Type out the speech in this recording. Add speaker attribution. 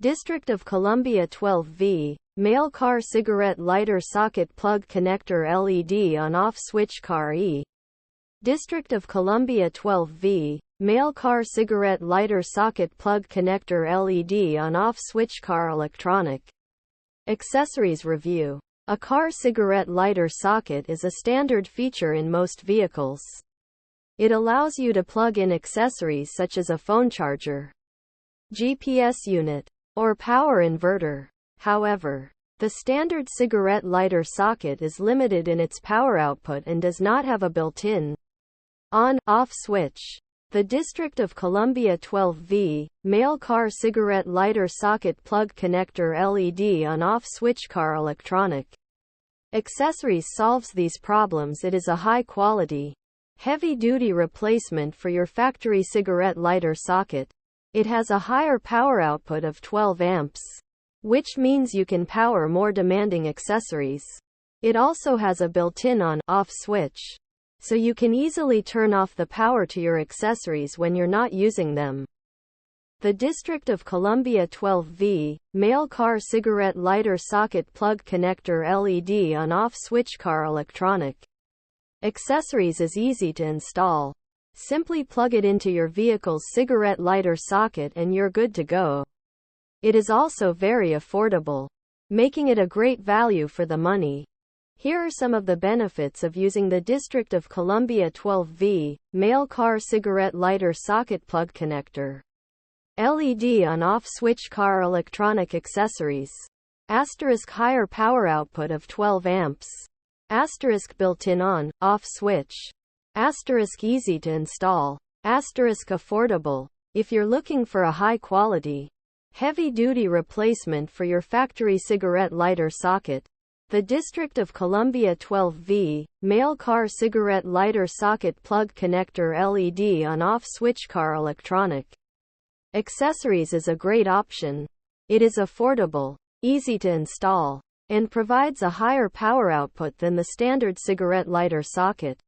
Speaker 1: District of Columbia 12V, male car cigarette lighter socket plug connector LED on-off switch car E. District of Columbia 12V, male car cigarette lighter socket plug connector LED on-off switch car electronic. Accessories review. A car cigarette lighter socket is a standard feature in most vehicles. It allows you to plug in accessories such as a phone charger, GPS unit, or power inverter. However, the standard cigarette lighter socket is limited in its power output and does not have a built-in on-off switch. The District of Columbia 12V, male car cigarette lighter socket plug connector LED on-off switch car electronic. Accessories solves these problems. It is a high-quality, heavy-duty replacement for your factory cigarette lighter socket. It has a higher power output of 12 amps, which means you can power more demanding accessories. It also has a built-in on-off switch, so you can easily turn off the power to your accessories when you're not using them. The District of Columbia 12V, male car cigarette lighter socket plug connector LED on-off switch car electronic. Accessories is easy to install. Simply plug it into your vehicle's cigarette lighter socket and you're good to go. It is also very affordable, making it a great value for the money. Here are some of the benefits of using the District of Columbia 12V, male car cigarette lighter socket plug connector. LED on-off switch car electronic accessories. Asterisk higher power output of 12 amps. Asterisk built-in on-off switch. Asterisk easy to install. Asterisk affordable. If you're looking for a high-quality, heavy-duty replacement for your factory cigarette lighter socket, the District of Columbia 12V, male car cigarette lighter socket plug connector LED on-off switch car electronic. Accessories is a great option. It is affordable, easy to install, and provides a higher power output than the standard cigarette lighter socket.